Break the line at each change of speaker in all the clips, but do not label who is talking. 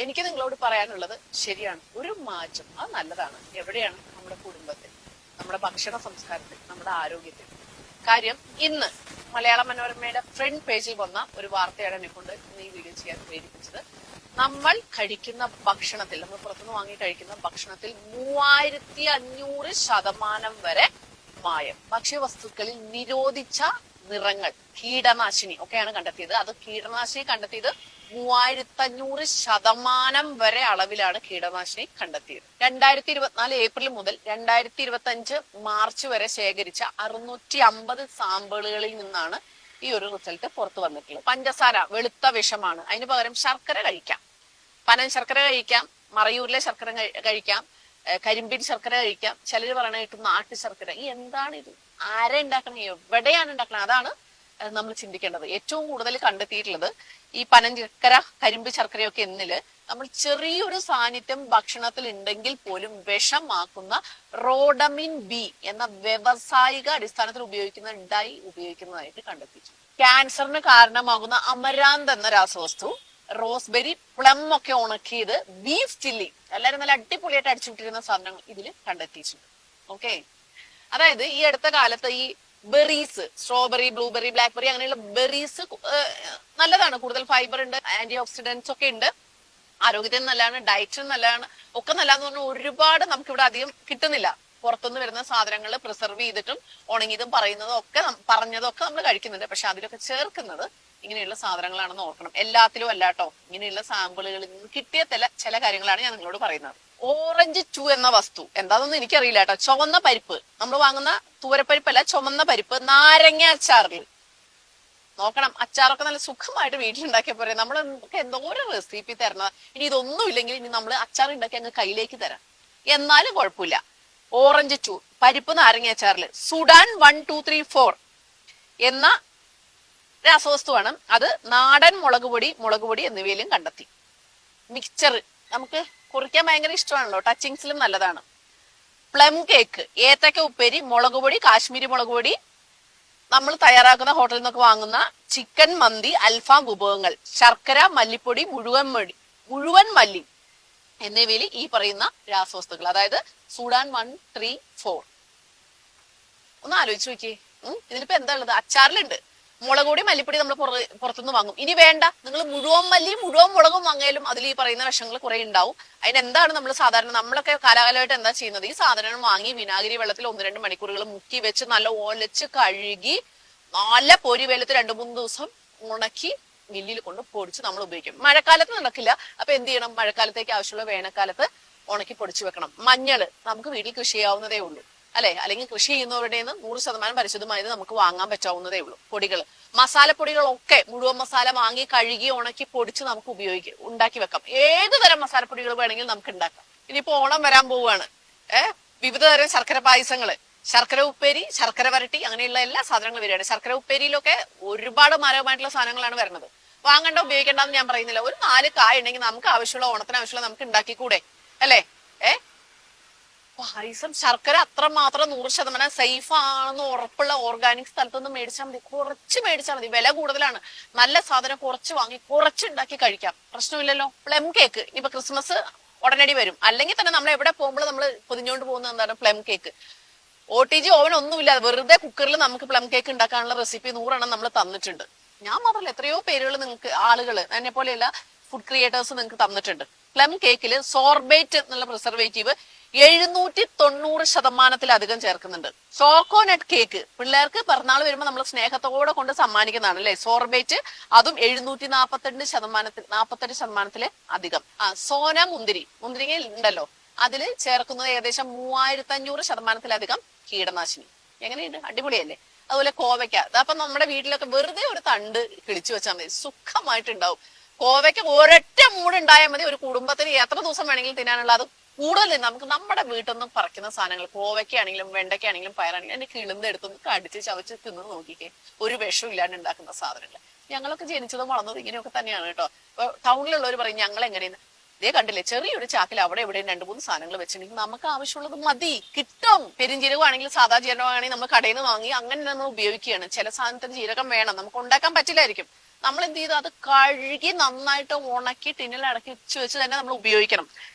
എനിക്ക് നിങ്ങളോട് പറയാനുള്ളത് ശരിയാണ്, ഒരു മാറ്റം അത് നല്ലതാണ്. എവിടെയാണ്? നമ്മുടെ കുടുംബത്തിൽ, നമ്മുടെ ഭക്ഷണ സംസ്കാരത്തിൽ, നമ്മുടെ ആരോഗ്യത്തിൽ. കാര്യം ഇന്ന് മലയാള മനോരമയുടെ ഫ്രണ്ട് പേജിൽ വന്ന ഒരു വാർത്തയാണ് എന്നെ കൊണ്ട് ഇന്ന് ഈ വീഡിയോ ചെയ്യാൻ പ്രേരിപ്പിച്ചത്. നമ്മൾ കഴിക്കുന്ന ഭക്ഷണത്തിൽ, നമ്മൾ പുറത്തുനിന്ന് വാങ്ങി കഴിക്കുന്ന ഭക്ഷണത്തിൽ 3500% വരെ മായം, ഭക്ഷ്യവസ്തുക്കളിൽ നിരോധിച്ച നിറങ്ങൾ, കീടനാശിനി ഒക്കെയാണ് കണ്ടെത്തിയത്. അത് കീടനാശിനി കണ്ടെത്തിയത് 3500% വരെ അളവിലാണ് കീടനാശിനി കണ്ടെത്തിയത്. 2024 ഏപ്രിൽ മുതൽ 2025 മാർച്ച് വരെ ശേഖരിച്ച 650 സാമ്പിളുകളിൽ നിന്നാണ് ഈ ഒരു റിസൾട്ട് പുറത്തു വന്നിട്ടുള്ളത്. പഞ്ചസാര വെളുത്ത വിഷമാണ്, അതിന് പകരം ശർക്കര കഴിക്കാം. പനം ശർക്കര കഴിക്കാം, മറയൂരിലെ ശർക്കര കഴിക്കാം, കരിമ്പിൻ ശർക്കര കഴിക്കാം. ചിലര് പറയണ കിട്ടും നാട്ടു ശർക്കര. ഈ എന്താണ് ഇത്? ആരെ ഉണ്ടാക്കണം? എവിടെയാണ് ഉണ്ടാക്കണം? അതാണ് നമ്മൾ ചിന്തിക്കേണ്ടത്. ഏറ്റവും കൂടുതൽ കണ്ടെത്തിയിട്ടുള്ളത് ഈ പനം ശർക്കര, കരിമ്പ് ശർക്കരയൊക്കെ എന്നില് നമ്മൾ ചെറിയൊരു സാന്നിധ്യം ഭക്ഷണത്തിൽ ഉണ്ടെങ്കിൽ പോലും വിഷമാക്കുന്ന റോഡമിൻ ബി എന്ന വ്യവസായിക അടിസ്ഥാനത്തിൽ ഉപയോഗിക്കുന്ന ഡൈ ഉപയോഗിക്കുന്നതായിട്ട് കണ്ടെത്തിച്ചു. ക്യാൻസറിന് കാരണമാകുന്ന അമരാന്ത് എന്ന രാസവസ്തു, റോസ്ബെറി, പ്ലം ഒക്കെ ഉണക്കിയത്, ബീഫ് ചില്ലി, എല്ലാവരും നല്ല അടിപൊളിയായിട്ട് അടിച്ചുവിട്ടിരുന്ന സാധനങ്ങൾ ഇതിൽ കണ്ടെത്തിയിട്ടുണ്ട്. ഓക്കെ, അതായത് ഈ അടുത്ത കാലത്ത് ഈ ബെറീസ്, സ്ട്രോബെറി, ബ്ലൂബെറി, ബ്ലാക്ക്ബെറി അങ്ങനെയുള്ള ബെറീസ് നല്ലതാണ്. കൂടുതൽ ഫൈബർ ഉണ്ട്, ആന്റി ഓക്സിഡന്റ്സ് ഒക്കെ ഉണ്ട്, ആരോഗ്യത്തിന് നല്ലതാണ്, ഡയറ്റിന് നല്ലതാണ്, ഒക്കെ നല്ലതെന്ന് പറഞ്ഞാൽ ഒരുപാട് നമുക്കിവിടെ അധികം കിട്ടുന്നില്ല. പുറത്തുനിന്ന് വരുന്ന സാധനങ്ങൾ പ്രിസർവ് ചെയ്തിട്ടും ഉണങ്ങിയതും പറഞ്ഞതും ഒക്കെ നമ്മൾ കഴിക്കുന്നുണ്ട്. പക്ഷെ അതിലൊക്കെ ചേർക്കുന്നത് ഇങ്ങനെയുള്ള സാധനങ്ങളാണെന്ന് ഓർക്കണം. എല്ലാത്തിലും അല്ലാട്ടോ, ഇങ്ങനെയുള്ള സാമ്പിളുകളിൽ നിന്ന് കിട്ടിയ ചില കാര്യങ്ങളാണ് ഞാൻ നിങ്ങളോട് പറയുന്നത്. ഓറഞ്ച് 2 എന്ന വസ്തു എന്താണെന്ന് എനിക്കറിയില്ല കേട്ടോ. ചുവന്ന പരിപ്പ്, നമ്മൾ വാങ്ങുന്ന തൂരപ്പരിപ്പല്ല, ചുമന്ന പരിപ്പ് നാരങ്ങ അച്ചാറിൽ നോക്കണം. അച്ചാറൊക്കെ നല്ല സുഖമായിട്ട് വീട്ടിലുണ്ടാക്കിയ പോരെ. നമ്മൾ എന്തോരം റെസിപ്പി തരണം. ഇനി ഇതൊന്നും ഇല്ലെങ്കിൽ ഇനി നമ്മൾ അച്ചാർ ഉണ്ടാക്കി അങ്ങ് കയ്യിലേക്ക് തരാം, എന്നാലും കുഴപ്പമില്ല. ഓറഞ്ച് 2 പരിപ്പ് നാരങ്ങ അച്ചാറിൽ സുഡാൻ 1, 2, 3, 4 എന്ന രാസവസ്തുവാണ്. അത് നാടൻ മുളക് പൊടി എന്നിവയിലും കണ്ടെത്തി. മിക്സ്ചർ നമുക്ക് കുറിക്കാൻ ഭയങ്കര ഇഷ്ടമാണല്ലോ, ടച്ചിങ്സിലും നല്ലതാണ്. പ്ലം കേക്ക്, ഏത്തക്ക ഉപ്പേരി, മുളക് പൊടി, കാശ്മീരി മുളക് പൊടി, നമ്മൾ തയ്യാറാക്കുന്ന ഹോട്ടലിൽ നിന്നൊക്കെ വാങ്ങുന്ന ചിക്കൻ മന്തി, അൽഫാം വിഭവങ്ങൾ, ശർക്കര, മല്ലിപ്പൊടി, മുഴുവൻ മല്ലി എന്നിവയിൽ ഈ പറയുന്ന രാസവസ്തുക്കൾ, അതായത് സുഡാൻ 1, 3, 4. ഒന്ന് ആലോചിച്ച് നോക്കിയേ. ഇതിലിപ്പോ എന്താ ഉള്ളത്? അച്ചാറിലുണ്ട്. മുളക് പൊടി, മല്ലിപ്പൊടി നമ്മൾ പുറത്തുനിന്ന് വാങ്ങും. ഇനി വേണ്ട, നിങ്ങൾ മുഴുവൻ മല്ലിയും മുഴുവൻ മുളകും വാങ്ങിയാലും അതിൽ ഈ പറയുന്ന വിഷങ്ങൾ കുറെ ഉണ്ടാവും. അതിനെന്താണ് നമ്മൾ സാധാരണ നമ്മളൊക്കെ കാലാകാലമായിട്ട് എന്താ ചെയ്യുന്നത്? ഈ സാധനങ്ങൾ വാങ്ങി വിനാഗിരി വെള്ളത്തിൽ 1-2 മണിക്കൂറുകൾ മുക്കി വെച്ച് നല്ല ഒലച്ച് കഴുകി നല്ല പൊരി വെള്ളത്തിൽ 2-3 ദിവസം ഉണക്കി മില്ലിൽ കൊണ്ട് പൊടിച്ച് നമ്മൾ ഉപയോഗിക്കും. മഴക്കാലത്ത് നടക്കില്ല. അപ്പൊ എന്ത് ചെയ്യണം? മഴക്കാലത്തേക്ക് ആവശ്യമുള്ള വേനൽക്കാലത്ത് ഉണക്കി പൊടിച്ചു വെക്കണം. മഞ്ഞള് നമുക്ക് വീട്ടിൽ കൃഷി ചെയ്യാവുന്നതേ ഉള്ളൂ, അല്ലെ? അല്ലെങ്കിൽ കൃഷി ചെയ്യുന്നവരുടെ 100% പരിശുദ്ധമായത് നമുക്ക് വാങ്ങാൻ പറ്റാവുന്നതേ ഉള്ളൂ. പൊടികൾ, മസാലപ്പൊടികളൊക്കെ മുഴുവൻ മസാല വാങ്ങി കഴുകി ഉണക്കി പൊടിച്ച് നമുക്ക് ഉണ്ടാക്കി വെക്കാം. ഏത് തരം മസാലപ്പൊടികൾ വേണമെങ്കിലും നമുക്ക് ഉണ്ടാക്കാം. ഇനിയിപ്പോ ഓണം വരാൻ പോവുകയാണ്. വിവിധ തരം ശർക്കര പായസങ്ങള്, ശർക്കര ഉപ്പേരി, ശർക്കര വരട്ടി, അങ്ങനെയുള്ള എല്ലാ സാധനങ്ങളും വരികയാണ്. ശർക്കര ഉപ്പേരിയിലൊക്കെ ഒരുപാട് മാരകമായിട്ടുള്ള സാധനങ്ങളാണ് വരുന്നത്. വാങ്ങണ്ട, ഉപയോഗിക്കേണ്ടെന്ന് ഞാൻ പറയുന്നില്ല. ഒരു 4 കായ ഉണ്ടെങ്കിൽ നമുക്ക് ആവശ്യമുള്ള, ഓണത്തിന് ആവശ്യമുള്ള നമുക്ക് ഉണ്ടാക്കിക്കൂടെ, അല്ലേ? പായസം, ശർക്കര അത്രമാത്രം 100% സേഫ് ആണെന്ന് ഉറപ്പുള്ള ഓർഗാനിക് സ്ഥലത്തൊന്നും മേടിച്ചാൽ മതി. കുറച്ച് മേടിച്ചാൽ മതി. വില കൂടുതലാണ്. നല്ല സാധനം കുറച്ച് വാങ്ങി കുറച്ചുണ്ടാക്കി കഴിക്കാം, പ്രശ്നമില്ലല്ലോ. പ്ലം കേക്ക് ഇനിയിപ്പോ ക്രിസ്മസ് ഉടനടി വരും. അല്ലെങ്കിൽ തന്നെ നമ്മൾ എവിടെ പോകുമ്പോൾ നമ്മൾ പൊതിഞ്ഞുകൊണ്ട് പോകുന്നത് എന്താണ്? Plum cake. OTG ഓവൻ ഒന്നുമില്ല, വെറുതെ കുക്കറിൽ നമുക്ക് പ്ലം കേക്ക് ഉണ്ടാക്കാനുള്ള റെസിപ്പി 100 എണ്ണം നമ്മൾ തന്നിട്ടുണ്ട്. ഞാൻ മാത്രമല്ല, എത്രയോ പേരുകൾ നിങ്ങൾക്ക്, ആളുകൾ, എന്നെ പോലെയുള്ള ഫുഡ് ക്രിയേറ്റേഴ്സ് നിങ്ങൾക്ക് തന്നിട്ടുണ്ട്. പ്ലം കേക്കിൽ സോർബേറ്റ് എന്നുള്ള പ്രിസർവേറ്റീവ് 790% ചേർക്കുന്നുണ്ട്. ചോക്കോനട്ട് കേക്ക് പിള്ളേർക്ക് പിറന്നാൾ വരുമ്പോൾ നമ്മൾ സ്നേഹത്തോടെ കൊണ്ട് സമ്മാനിക്കുന്നതാണ്, അല്ലെ? സോർബേറ്റ്, അതും 742% അധികം. സോന മുന്തിരിങ്ങ ഉണ്ടല്ലോ, അതിൽ ചേർക്കുന്നത് ഏകദേശം 3500% കീടനാശിനി. എങ്ങനെയുണ്ട്? അടിപൊളിയല്ലേ? അതുപോലെ കോവയ്ക്ക, അപ്പൊ നമ്മുടെ വീട്ടിലൊക്കെ വെറുതെ ഒരു തണ്ട് കിളിച്ചു വെച്ചാൽ മതി, സുഖമായിട്ടുണ്ടാവും. കോവയ്ക്ക ഒരൊറ്റ മൂടുണ്ടായാൽ മതി. ഒരു കുടുംബത്തിന് എത്ര ദിവസം വേണമെങ്കിലും തിന്നാനുള്ള, അത് കൂടുതൽ നമുക്ക് നമ്മുടെ വീട്ടിൽ നിന്നും പറിക്കുന്ന സാധനങ്ങൾ, കോവയ്ക്കാണെങ്കിലും വെണ്ടയ്ക്കാണെങ്കിലും പയറാണെങ്കിലും എന്നെ കിളുന്തെടുത്തൊന്ന് കടിച്ച് ചവച്ച് തിന്ന് നോക്കിക്കേ. ഒരു വിഷം ഇല്ലാണ്ട് ഉണ്ടാക്കുന്ന സാധനങ്ങൾ. ഞങ്ങളൊക്കെ ജനിച്ചതും വളർന്നതും ഇങ്ങനെയൊക്കെ തന്നെയാണ് കേട്ടോ. ഇപ്പൊ ടൗണിലുള്ളവർ പറയും ഞങ്ങൾ എങ്ങനെയെന്ന്. ഇതേ കണ്ടില്ലേ, ചെറിയൊരു ചാക്കിൽ അവിടെ എവിടെയും 2-3 സാധനങ്ങൾ വെച്ചിട്ടുണ്ടെങ്കിൽ നമുക്ക് ആവശ്യമുള്ളത് മതി, കിട്ടും. പെരുംജീരകമാണെങ്കിലും സാധാ ജീരകമാണെങ്കിൽ നമ്മൾ കടയിൽ നിന്ന് വാങ്ങി അങ്ങനെ നമ്മൾ ഉപയോഗിക്കുകയാണ്. ചില സാധനത്തിന് ജീരകം വേണം, നമുക്ക് ഉണ്ടാക്കാൻ പറ്റില്ലായിരിക്കും. നമ്മൾ എന്ത് ചെയ്തു, അത് കഴുകി നന്നായിട്ട് ഉണക്കി ടിന്നിൽ അടക്കി വെച്ച് തന്നെ നമ്മൾ ഉപയോഗിക്കണം.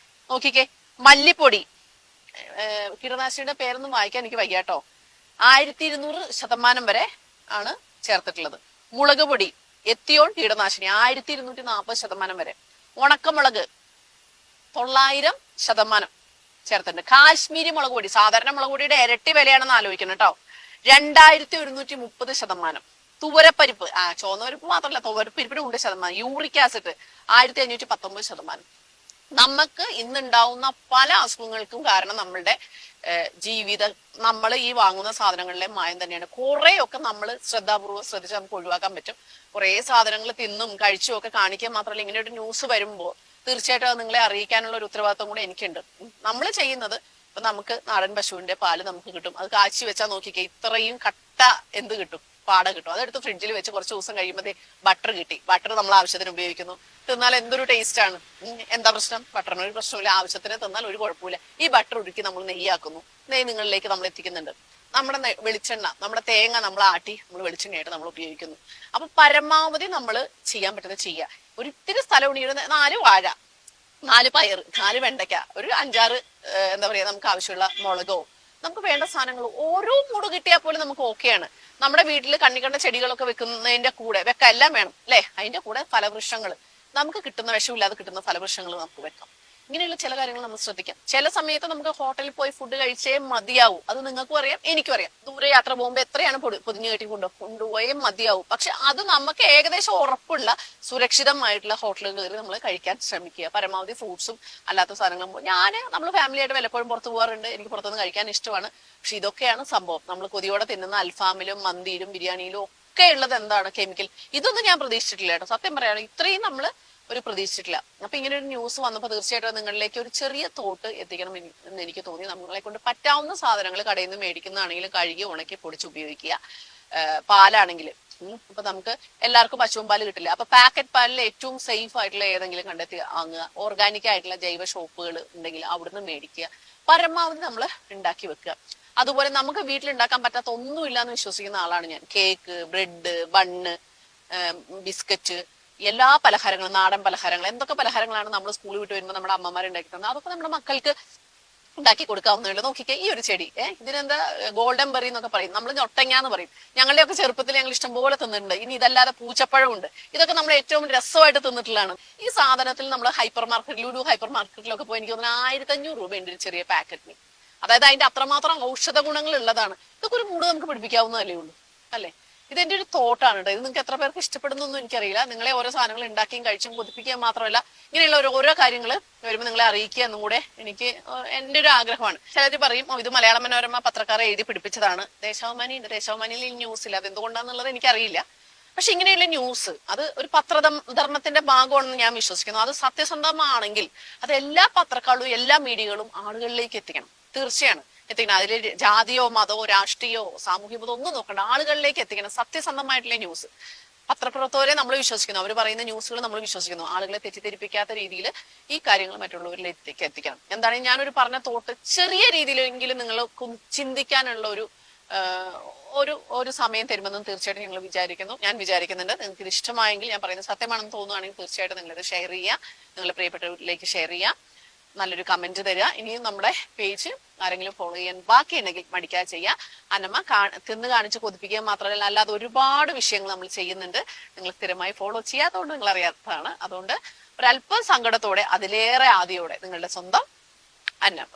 നോക്കിക്കേ, മല്ലിപ്പൊടി, കീടനാശിനിയുടെ പേരൊന്നും വായിക്കാൻ എനിക്ക് വയ്യാട്ടോ, 1200% വരെ ആണ് ചേർത്തിട്ടുള്ളത്. മുളക് പൊടി, എത്തിയോൺ കീടനാശിനി 1240% വരെ. ഉണക്കമുളക് 900% ചേർത്തിട്ടുണ്ട്. കാശ്മീരി മുളക് പൊടി, സാധാരണ മുളക് പൊടിയുടെ ഇരട്ടി വിലയാണെന്ന് ആലോചിക്കണം കേട്ടോ, 2130%. തുവരപ്പരിപ്പ്, ചുവന്നപരിപ്പ് മാത്രമല്ല, തുവരപ്പരിപ്പിന് 1%. Uric acid 1519%. നമുക്ക് ഇന്നുണ്ടാവുന്ന പല അസുഖങ്ങൾക്കും കാരണം നമ്മളുടെ ജീവിതം, നമ്മൾ ഈ വാങ്ങുന്ന സാധനങ്ങളിലെ മായം തന്നെയാണ്. കുറെയൊക്കെ നമ്മൾ ശ്രദ്ധാപൂർവ്വം ശ്രദ്ധിച്ച് നമുക്ക് ഒഴിവാക്കാൻ പറ്റും. കുറെ സാധനങ്ങൾ തിന്നും കഴിച്ചും ഒക്കെ കാണിക്കാൻ മാത്രമല്ല, ഇങ്ങനെ ഒരു ന്യൂസ് വരുമ്പോൾ തീർച്ചയായിട്ടും അത് നിങ്ങളെ അറിയിക്കാനുള്ള ഒരു ഉത്തരവാദിത്വം കൂടെ എനിക്കുണ്ട്. നമ്മൾ ചെയ്യുന്നത്, ഇപ്പൊ നമുക്ക് നാടൻ പശുവിന്റെ പാല് നമുക്ക് കിട്ടും, അത് കാച്ചി വെച്ചാൽ നോക്കിക്കേ ഇത്രയും കട്ട എന്ത് കിട്ടും, പാട കിട്ടും. അതെടുത്ത് ഫ്രിഡ്ജിൽ വെച്ച് കുറച്ച് ദിവസം കഴിയുമ്പോൾ ബട്ടർ കിട്ടി. ബട്ടർ നമ്മൾ ആവശ്യത്തിന് ഉപയോഗിക്കുന്നു, തിന്നാൽ എന്തൊരു ടേസ്റ്റ് ആണ്. എന്താ പ്രശ്നം? ബട്ടറിന് ഒരു പ്രശ്നമില്ല, ആവശ്യത്തിന് തിന്നാൽ ഒരു കുഴപ്പമില്ല. ഈ ബട്ടർ ഉരുക്കി നമ്മൾ നെയ്യാക്കുന്നു, നെയ്യ് നിങ്ങളിലേക്ക് നമ്മൾ എത്തിക്കുന്നുണ്ട്. നമ്മുടെ വെളിച്ചെണ്ണ, നമ്മുടെ തേങ്ങ നമ്മൾ ആട്ടി നമ്മൾ വെളിച്ചെണ്ണയായിട്ട് നമ്മൾ ഉപയോഗിക്കുന്നു. അപ്പൊ പരമാവധി നമ്മൾ ചെയ്യാൻ പറ്റുന്നത് ചെയ്യുക. ഒരിത്തിരി സ്ഥലം ഉണ്ടെങ്കിൽ 4 വാഴ, 4 പയർ, 4 വെണ്ടയ്ക്ക, ഒരു 5-6 എന്താ പറയാ നമുക്ക് ആവശ്യമുള്ള മുളകോ, നമുക്ക് വേണ്ട സാധനങ്ങൾ ഓരോ മൂട് കിട്ടിയാൽ പോലും നമുക്ക് ഓക്കെയാണ്. നമ്മുടെ വീട്ടിൽ കണ്ണിക്കണ്ട ചെടികളൊക്കെ വെക്കുന്നതിന്റെ കൂടെ വെക്കാം, എല്ലാം വേണം അല്ലെ, അതിന്റെ കൂടെ ഫലവൃക്ഷങ്ങൾ, നമുക്ക് കിട്ടുന്ന വിഷമില്ലാതെ കിട്ടുന്ന ഫലവൃക്ഷങ്ങൾ നമുക്ക് വെക്കാം. ഇങ്ങനെയുള്ള ചില കാര്യങ്ങൾ നമ്മൾ ശ്രദ്ധിക്കാം. ചില സമയത്ത് നമുക്ക് ഹോട്ടലിൽ പോയി ഫുഡ് കഴിച്ചേ മതിയാവും. അത് നിങ്ങൾക്കും അറിയാം, എനിക്കും അറിയാം. ദൂരെ യാത്ര പോകുമ്പോൾ എത്രയാണ് പൊതിഞ്ഞു കെട്ടി കൊണ്ടുപോയേ മതിയാവും. പക്ഷെ അത് നമുക്ക് ഏകദേശം ഉറപ്പുള്ള സുരക്ഷിതമായിട്ടുള്ള ഹോട്ടലുകൾ കയറി നമ്മൾ കഴിക്കാൻ ശ്രമിക്കുക. പരമാവധി ഫ്രൂട്ട്സും അല്ലാത്ത സാധനങ്ങളും. നമ്മൾ ഫാമിലി ആയിട്ട് വല്ലപ്പോഴും പുറത്ത് പോകാറുണ്ട്, എനിക്ക് പുറത്തുനിന്ന് കഴിക്കാൻ ഇഷ്ടമാണ്. പക്ഷെ ഇതൊക്കെയാണ് സംഭവം. നമ്മൾ കൊതിയോടെ തിന്നുന്ന അൽഫാമിലും മന്തിയിലും ബിരിയാണിയിലും ഒക്കെ ഉള്ളത് എന്താണ്? കെമിക്കൽ. ഇതൊന്നും ഞാൻ പ്രതീക്ഷിച്ചിട്ടില്ല കേട്ടോ, സത്യം പറയാണ്. ഇത്രയും നമ്മൾ ഒരു പ്രതീക്ഷിച്ചിട്ടില്ല. അപ്പൊ ഇങ്ങനെ ഒരു ന്യൂസ് വന്നപ്പോൾ തീർച്ചയായിട്ടും നിങ്ങളിലേക്ക് ഒരു ചെറിയ തോട്ട് എത്തിക്കണം എന്ന് എനിക്ക് തോന്നി. നമ്മളെ കൊണ്ട് പറ്റാവുന്ന സാധനങ്ങൾ കടയിൽ നിന്ന് മേടിക്കുന്നതാണെങ്കിലും കഴുകി ഉണക്കി പൊടിച്ച് ഉപയോഗിക്കുക. പാലാണെങ്കിൽ ഇപ്പൊ നമുക്ക് എല്ലാവർക്കും പശുവും പാല് കിട്ടില്ല. അപ്പൊ പാക്കറ്റ് പാലിൽ ഏറ്റവും സേഫ് ആയിട്ടുള്ള ഏതെങ്കിലും കണ്ടെത്തി വാങ്ങുക. ഓർഗാനിക് ആയിട്ടുള്ള ജൈവ ഷോപ്പുകൾ ഉണ്ടെങ്കിൽ അവിടുന്ന് മേടിക്കുക. പരമാവധി നമ്മൾ ഉണ്ടാക്കി വെക്കുക. അതുപോലെ നമുക്ക് വീട്ടിലുണ്ടാക്കാൻ പറ്റാത്ത ഒന്നുമില്ല എന്ന് വിശ്വസിക്കുന്ന ആളാണ് ഞാൻ. കേക്ക്, ബ്രെഡ്, ബണ്ണ്, ബിസ്ക്കറ്റ്, എല്ലാ പലഹാരങ്ങളും, നാടൻ പലഹാരങ്ങൾ, എന്തൊക്കെ പലഹാരങ്ങളാണ് നമ്മൾ സ്കൂളിൽ വിട്ട് വരുമ്പോൾ നമ്മുടെ അമ്മമാർ ഉണ്ടാക്കി തന്നത്, അതൊക്കെ നമ്മുടെ മക്കൾക്ക് ഉണ്ടാക്കി കൊടുക്കാവുന്നേ. നോക്കിക്കേ, ഈ ഒരു ചെടി, ഇതിനെന്താ ഗോൾഡൻ ബെറി എന്നൊക്കെ പറയും, നമ്മൾ ഞൊട്ടങ്ങാന്ന് പറയും. ഞങ്ങളുടെയൊക്കെ ചെറുപ്പത്തിൽ ഞങ്ങൾ ഇഷ്ടംപോലെ തിന്നിട്ടുണ്ട്. ഇനി ഇതല്ലാതെ പൂച്ചപ്പഴമുണ്ട്. ഇതൊക്കെ നമ്മൾ ഏറ്റവും രസമായിട്ട് തിന്നിട്ടുള്ളതാണ്. ഈ സാധനത്തിൽ നമ്മൾ ഹൈപ്പർ മാർക്കറ്റ്, ലുലു ഹൈപ്പർ മാർക്കറ്റിലൊക്കെ പോയി എനിക്ക് തോന്നുന്നു 1500 രൂപയുണ്ട് ഒരു ചെറിയ പാക്കറ്റിന്. അതായത് അതിന്റെ അത്രമാത്രം ഔഷധ ഗുണങ്ങൾ ഉള്ളതാണ്. ഇതൊക്കെ ഒരു മൂട് നമുക്ക് പിടിപ്പിക്കാവുന്നതല്ലേ ഉള്ളൂ അല്ലെ. ഇതെന്റെ ഒരു തോട്ടാണ് കേട്ടോ. ഇത് നിങ്ങൾക്ക് എത്ര പേർക്ക് ഇഷ്ടപ്പെടുന്നൊന്നും എനിക്കറിയില്ല. നിങ്ങളെ ഓരോ സാധനങ്ങൾ ഉണ്ടാക്കിയും കഴിച്ചും കൊതിപ്പിക്കുക മാത്രമല്ല, ഇങ്ങനെയുള്ള ഓരോ കാര്യങ്ങൾ വരുമ്പോൾ നിങ്ങളെ അറിയിക്കുക എന്നും കൂടെ എനിക്ക് എന്റെ ഒരു ആഗ്രഹമാണ്. ചിലർ പറയും, ഇത് മലയാള മനോരമ പത്രക്കാരെ എഴുതി പിടിപ്പിച്ചതാണ്. ദേശാഭിമാനി ഉണ്ട്, ദേശാഭിമാനിയിൽ ഈ ന്യൂസ് ഇല്ല, അത് എന്തുകൊണ്ടാന്നുള്ളത് എനിക്കറിയില്ല. പക്ഷെ ഇങ്ങനെയുള്ള ന്യൂസ് അത് ഒരു പത്രധർമ്മത്തിന്റെ ഭാഗമാണെന്ന് ഞാൻ വിശ്വസിക്കുന്നു. അത് സത്യസന്ധമാണെങ്കിൽ അത് എല്ലാ പത്രക്കാരും എല്ലാ മീഡിയകളും ആളുകളിലേക്ക് എത്തിക്കണം. തീർച്ചയാണ് എത്തിക്കണം. അതിൽ ജാതിയോ മതമോ രാഷ്ട്രീയമോ സാമൂഹ്യ മതമോ ഒന്നും നോക്കണ്ട, ആളുകളിലേക്ക് എത്തിക്കണം സത്യസന്ധമായിട്ടുള്ള ന്യൂസ്. പത്രപ്രവർത്തകരെ നമ്മൾ വിശ്വസിക്കുന്നു, അവർ പറയുന്ന ന്യൂസുകൾ നമ്മൾ വിശ്വസിക്കുന്നു. ആളുകളെ തെറ്റിദ്ധരിപ്പിക്കാത്ത രീതിയിൽ ഈ കാര്യങ്ങൾ മറ്റുള്ളവരിലേക്ക് എത്തിക്കണം. എന്താണ് ഞാനൊരു പറഞ്ഞ തോട്ട് ചെറിയ രീതിയിലെങ്കിലും നിങ്ങൾക്ക് ചിന്തിക്കാനുള്ള ഒരു സമയം തരുമെന്നും തീർച്ചയായിട്ടും ഞാൻ വിചാരിക്കുന്നുണ്ട്. നിങ്ങൾക്ക് ഇത് ഇഷ്ടമായെങ്കിൽ, ഞാൻ പറയുന്നത് സത്യമാണെന്ന് തോന്നുകയാണെങ്കിൽ തീർച്ചയായിട്ടും നിങ്ങളിത് ഷെയർ ചെയ്യുക, നിങ്ങളുടെ പ്രിയപ്പെട്ടവരിലേക്ക് ഷെയർ ചെയ്യുക, നല്ലൊരു കമന്റ് തരിക. ഇനിയും നമ്മുടെ പേജ് ആരെങ്കിലും ഫോളോ ചെയ്യാൻ ബാക്കിയുണ്ടെങ്കിൽ മടിക്കാതെ ചെയ്യുക. അന്നമ്മ തിന്ന് കാണിച്ച് കൊതിപ്പിക്കുക മാത്രമല്ല, അല്ലാതെ ഒരുപാട് വിഷയങ്ങൾ നമ്മൾ ചെയ്യുന്നുണ്ട്. നിങ്ങൾ സ്ഥിരമായി ഫോളോ ചെയ്യാത്തതുകൊണ്ട് നിങ്ങൾ അറിയാത്തതാണ്. അതുകൊണ്ട് ഒരല്പം സങ്കടത്തോടെ, അതിലേറെ ആദിയോടെ നിങ്ങളുടെ സ്വന്തം അന്നമ്മ.